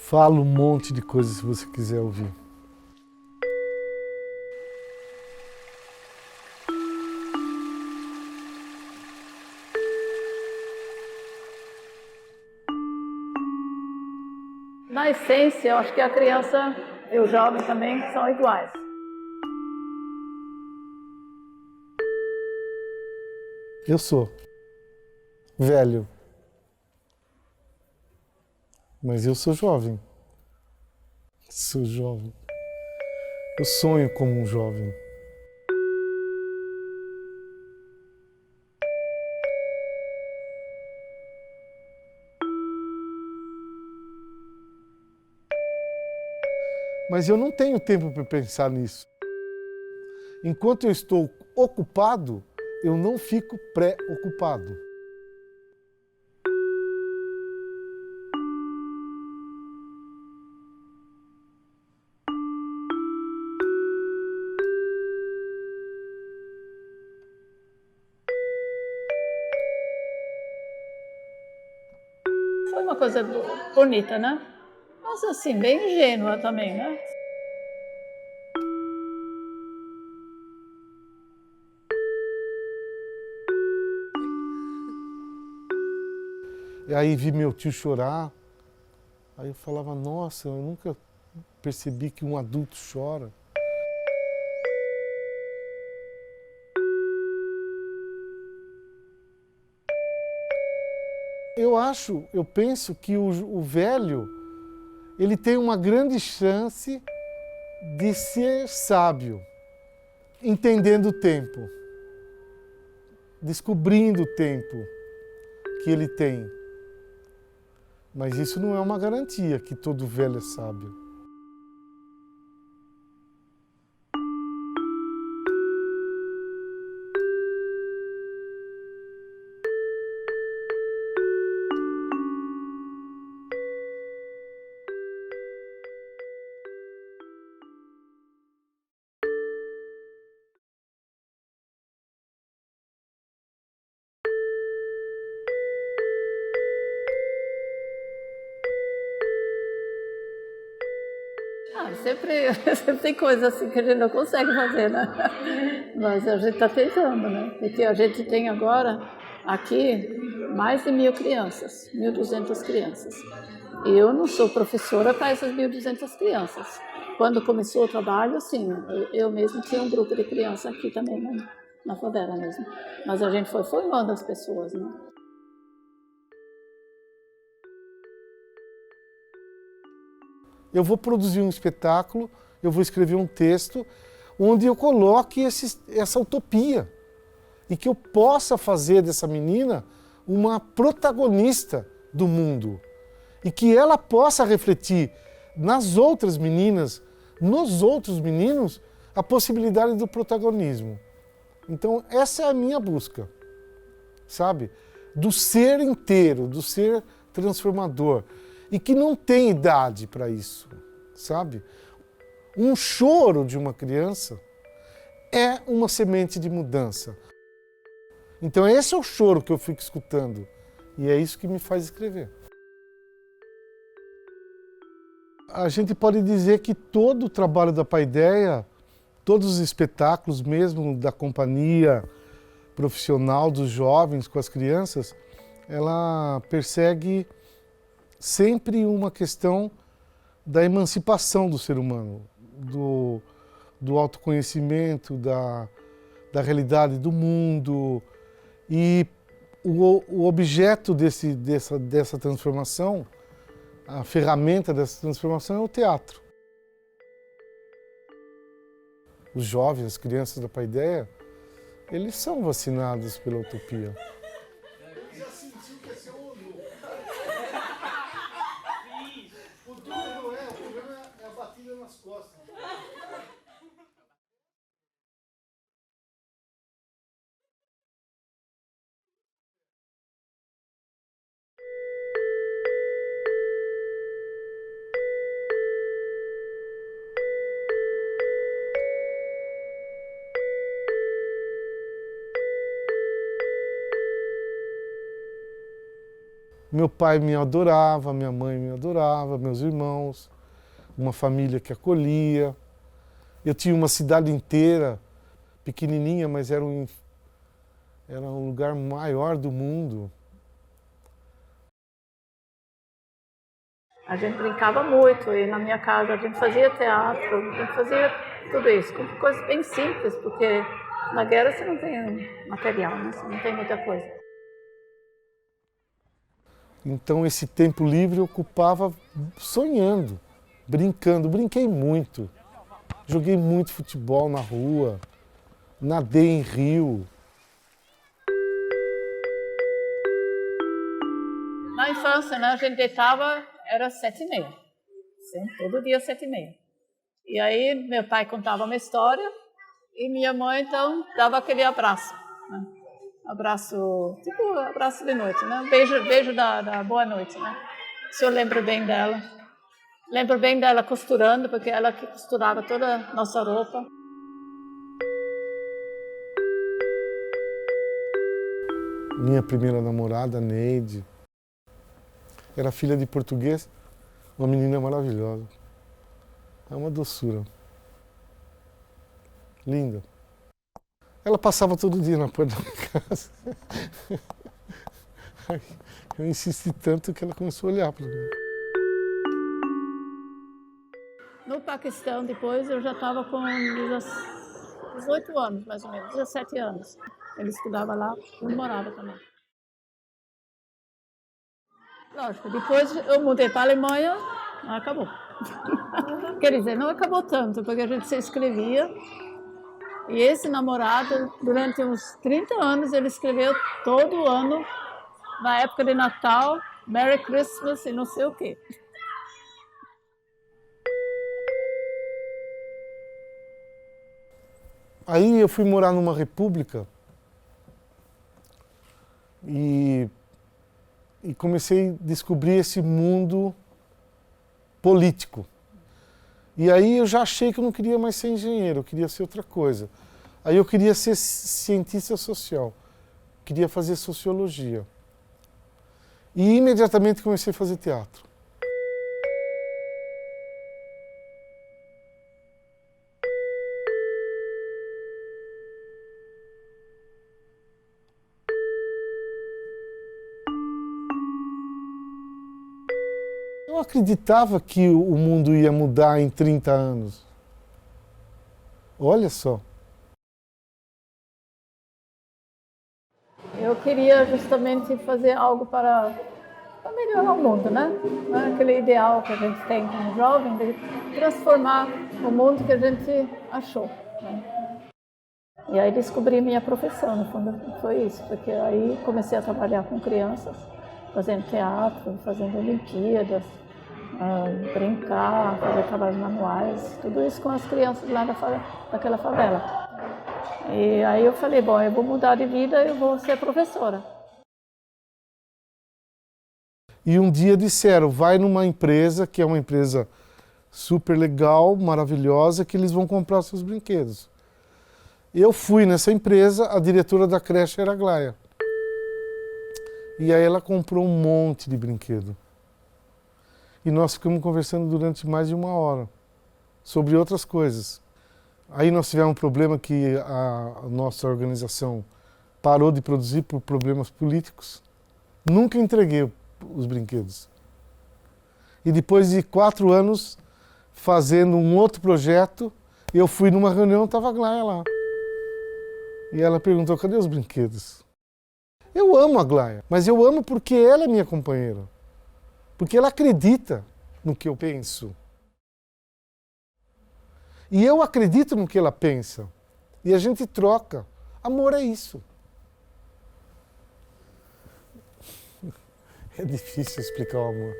Falo um monte de coisas se você quiser ouvir. Na essência, eu acho que a criança e o jovem também são iguais. Eu sou velho, mas eu sou jovem. Sou jovem. Eu sonho como um jovem. Mas eu não tenho tempo para pensar nisso. Enquanto eu estou ocupado, eu não fico pré-ocupado. Foi uma coisa bonita, né? Mas assim, bem ingênua também, né? E aí vi meu tio chorar. Aí eu falava, nossa, eu nunca percebi que um adulto chora. Eu penso que o velho, ele tem uma grande chance de ser sábio, entendendo o tempo, descobrindo o tempo que ele tem. Mas isso não é uma garantia que todo velho é sábio. Sempre tem coisa assim que a gente não consegue fazer, né? Mas a gente está tentando, né? Porque a gente tem agora aqui mais de 1.000 crianças, 1.200 crianças. E eu não sou professora para essas 1.200 crianças. Quando começou o trabalho, sim, eu mesmo tinha um grupo de crianças aqui também, né? Na favela mesmo. Mas a gente foi formando as pessoas, né? Eu vou produzir um espetáculo, eu vou escrever um texto onde eu coloque essa utopia e que eu possa fazer dessa menina uma protagonista do mundo e que ela possa refletir nas outras meninas, nos outros meninos, a possibilidade do protagonismo. Então essa é a minha busca, sabe? Do ser inteiro, do ser transformador. E que não tem idade para isso, sabe? Um choro de uma criança é uma semente de mudança. Então esse é o choro que eu fico escutando. E é isso que me faz escrever. A gente pode dizer que todo o trabalho da Paideia, todos os espetáculos mesmo da companhia profissional dos jovens com as crianças, ela persegue sempre uma questão da emancipação do ser humano, do autoconhecimento, da realidade do mundo. E o objeto dessa transformação, a ferramenta dessa transformação é o teatro. Os jovens, as crianças da Paideia, eles são vacinados pela utopia. O problema é a batida nas costas. Meu pai me adorava, minha mãe me adorava, meus irmãos, uma família que acolhia. Eu tinha uma cidade inteira, pequenininha, mas era um lugar maior do mundo. A gente brincava muito e na minha casa a gente fazia teatro, a gente fazia tudo isso, com coisas bem simples, porque na guerra você não tem material, né? Você não tem muita coisa. Então esse tempo livre eu ocupava sonhando, brincando. Brinquei muito, joguei muito futebol na rua, nadei em rio. Na infância, né, a gente deitava, era 7h30, sempre, todo dia 7h30. E aí meu pai contava uma história e minha mãe então dava aquele abraço, né? Abraço, tipo abraço de noite, né? Beijo da boa noite, né? Se eu lembro bem dela. Lembro bem dela costurando, porque ela que costurava toda a nossa roupa. Minha primeira namorada, Neide, era filha de português, uma menina maravilhosa. É uma doçura. Linda. Ela passava todo dia na porta da minha casa. Eu insisti tanto que ela começou a olhar para mim. No Paquistão, depois, eu já estava com 18 anos, mais ou menos, 17 anos. Ele estudava lá, eu morava também. Lógico, depois eu mudei para a Alemanha, acabou. Quer dizer, não acabou tanto, porque a gente se inscrevia. E esse namorado, durante uns 30 anos, ele escreveu todo ano, na época de Natal, Merry Christmas e não sei o quê. Aí eu fui morar numa república e comecei a descobrir esse mundo político. E aí eu já achei que eu não queria mais ser engenheiro, eu queria ser outra coisa. Aí eu queria ser cientista social, queria fazer sociologia. E imediatamente comecei a fazer teatro. Eu acreditava que o mundo ia mudar em 30 anos. Olha só. Eu queria justamente fazer algo para melhorar o mundo, né? Não é aquele ideal que a gente tem como jovem de transformar o mundo que a gente achou, né? E aí descobri minha profissão, no fundo foi isso, porque aí comecei a trabalhar com crianças, fazendo teatro, fazendo Olimpíadas, brincar, fazer trabalhos manuais, tudo isso com as crianças lá daquela favela. E aí eu falei, bom, eu vou mudar de vida, eu vou ser professora. E um dia disseram, vai numa empresa, que é uma empresa super legal, maravilhosa, que eles vão comprar seus brinquedos. Eu fui nessa empresa, a diretora da creche era a Aglaia. E aí ela comprou um monte de brinquedo. E nós ficamos conversando durante mais de 1 hora sobre outras coisas. Aí nós tivemos um problema que a nossa organização parou de produzir por problemas políticos. Nunca entreguei os brinquedos. E depois de 4 anos fazendo um outro projeto, eu fui numa reunião, estava a Aglaia lá. E ela perguntou, cadê os brinquedos? Eu amo a Aglaia, mas eu amo porque ela é minha companheira. Porque ela acredita no que eu penso. E eu acredito no que ela pensa. E a gente troca. Amor é isso. É difícil explicar o amor.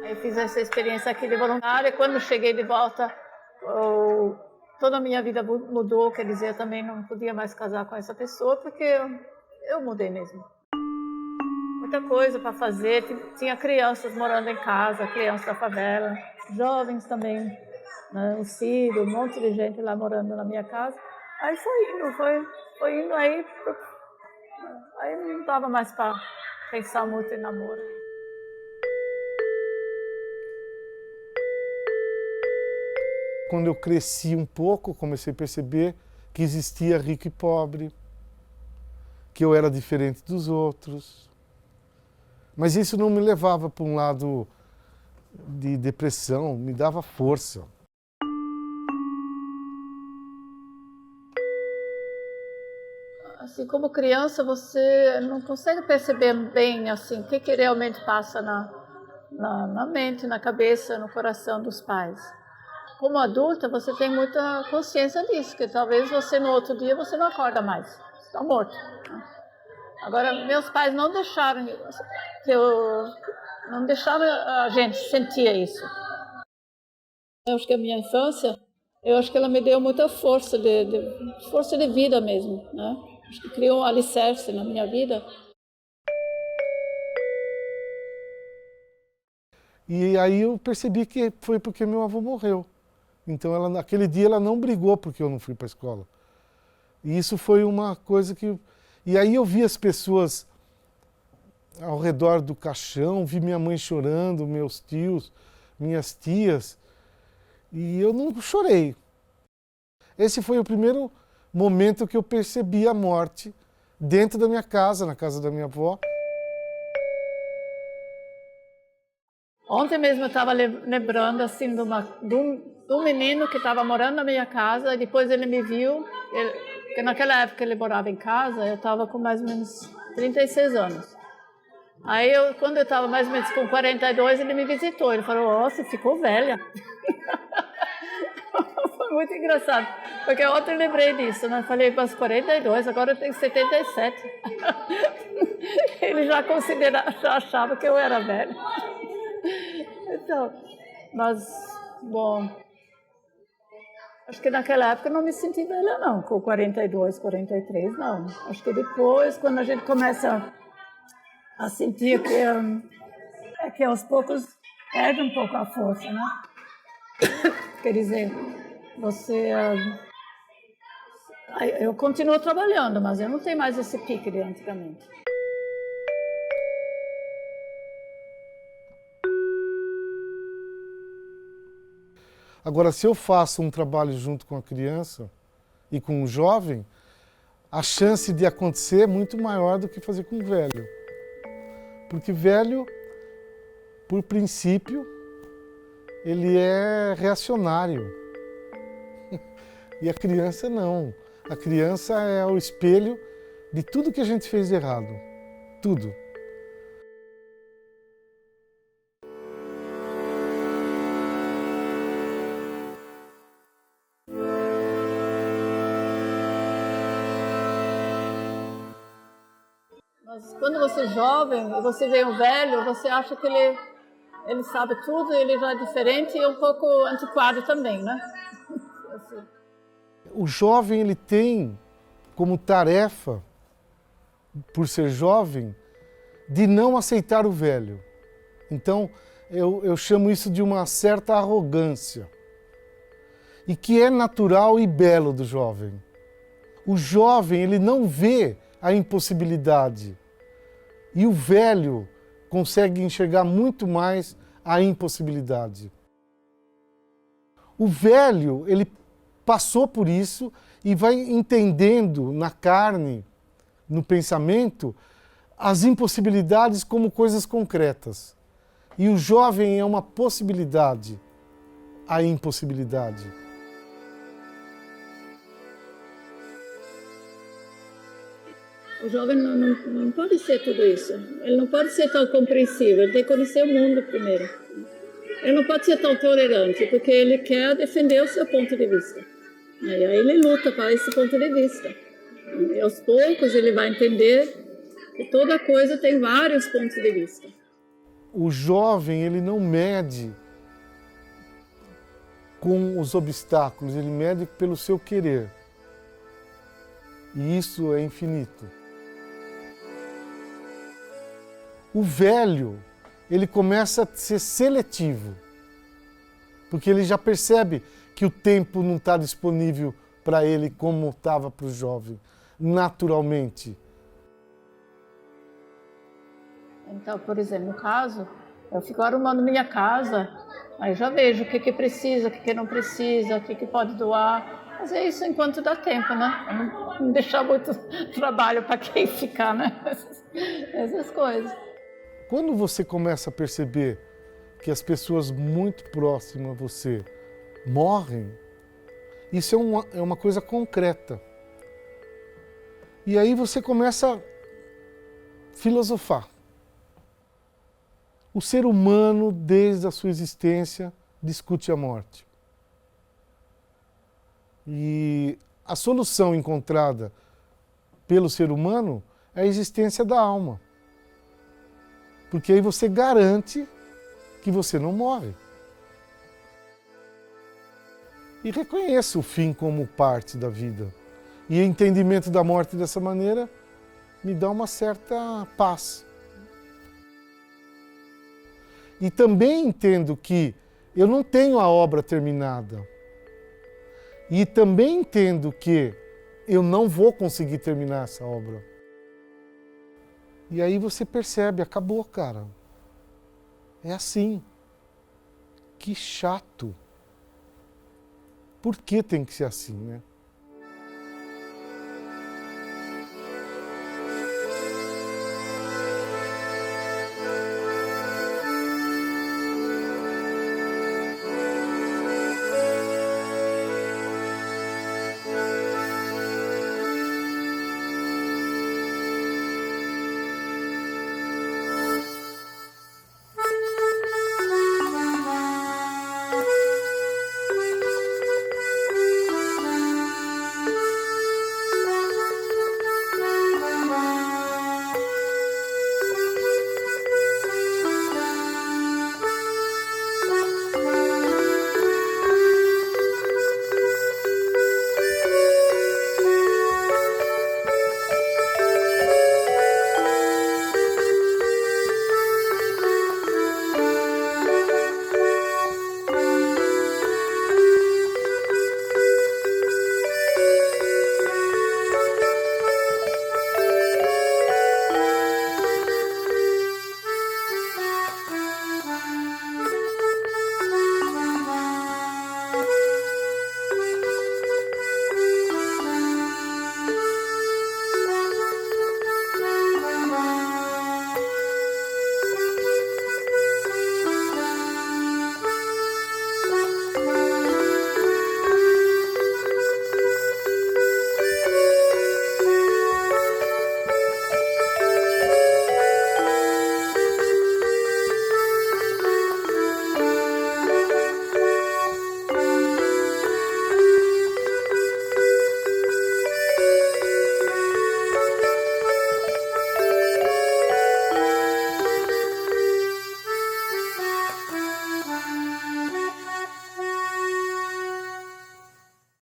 Aí eu fiz essa experiência aqui de voluntária. Quando cheguei de volta, toda a minha vida mudou. Quer dizer, eu também não podia mais casar com essa pessoa, porque eu mudei mesmo. Muita coisa para fazer. Tinha crianças morando em casa, crianças da favela, jovens também né? O Ciro, um monte de gente lá morando na minha casa. Aí foi indo aí não dava mais para pensar muito em namoro. Quando eu cresci um pouco, comecei a perceber que existia rico e pobre, que eu era diferente dos outros. Mas isso não me levava para um lado de depressão, me dava força. Assim, como criança, você não consegue perceber bem assim, o que realmente passa na mente, na cabeça, no coração dos pais. Como adulta, você tem muita consciência disso, que talvez você no outro dia você não acorda mais, você está morto. Agora, meus pais não deixaram a gente sentir isso. Eu acho que a minha infância, eu acho que ela me deu muita força força de vida mesmo, né? Acho que criou um alicerce na minha vida. E aí eu percebi que foi porque meu avô morreu. Então, naquele dia, ela não brigou porque eu não fui para a escola. E isso foi uma coisa que... E aí eu vi as pessoas ao redor do caixão, vi minha mãe chorando, meus tios, minhas tias, e eu não chorei. Esse foi o primeiro momento que eu percebi a morte dentro da minha casa, na casa da minha avó. Ontem mesmo eu estava lembrando assim de um menino que estava morando na minha casa, e depois ele me viu, porque naquela época ele morava em casa, eu estava com mais ou menos 36 anos. Aí quando eu estava mais ou menos com 42, ele me visitou, ele falou, ó, você ficou velha. Foi muito engraçado, porque ontem eu lembrei disso, né? Falei, mas 42, agora eu tenho 77. Ele já achava que eu era velha. Então, mas, bom, acho que naquela época eu não me senti velha não, com 42, 43, não. Acho que depois, quando a gente começa a sentir que aos poucos perde um pouco a força, né? Quer dizer, eu continuo trabalhando, mas eu não tenho mais esse pique de antigamente. Agora, se eu faço um trabalho junto com a criança e com o jovem, a chance de acontecer é muito maior do que fazer com o velho. Porque velho, por princípio, ele é reacionário. E a criança não. A criança é o espelho de tudo que a gente fez de errado. Tudo. Mas quando você é jovem e você vê um velho, você acha que ele sabe tudo, ele já é diferente e um pouco antiquado também, né? Assim. O jovem, ele tem como tarefa, por ser jovem, de não aceitar o velho. Então, eu chamo isso de uma certa arrogância. E que é natural e belo do jovem. O jovem, ele não vê a impossibilidade. E o velho consegue enxergar muito mais a impossibilidade. O velho, ele passou por isso e vai entendendo na carne, no pensamento, as impossibilidades como coisas concretas. E o jovem é uma possibilidade, a impossibilidade. O jovem não pode ser tudo isso. Ele não pode ser tão compreensível, ele tem que conhecer o mundo primeiro. Ele não pode ser tão tolerante, porque ele quer defender o seu ponto de vista. Aí ele luta para esse ponto de vista. E aos poucos ele vai entender que toda coisa tem vários pontos de vista. O jovem, ele não mede com os obstáculos, ele mede pelo seu querer. E isso é infinito. O velho, ele começa a ser seletivo. Porque ele já percebe que o tempo não está disponível para ele como estava para o jovem, naturalmente. Então, por exemplo, no caso, eu fico arrumando minha casa, aí já vejo o que precisa, o que não precisa, o que pode doar. Fazer isso enquanto dá tempo, né? Não deixar muito trabalho para quem ficar, né? Essas coisas. Quando você começa a perceber que as pessoas muito próximas a você morrem, isso é uma coisa concreta. E aí você começa a filosofar. O ser humano, desde a sua existência, discute a morte. E a solução encontrada pelo ser humano é a existência da alma. Porque aí você garante que você não morre. E reconheça o fim como parte da vida. E o entendimento da morte dessa maneira me dá uma certa paz. E também entendo que eu não tenho a obra terminada. E também entendo que eu não vou conseguir terminar essa obra. E aí você percebe, acabou, cara. É assim. Que chato. Por que tem que ser assim, né?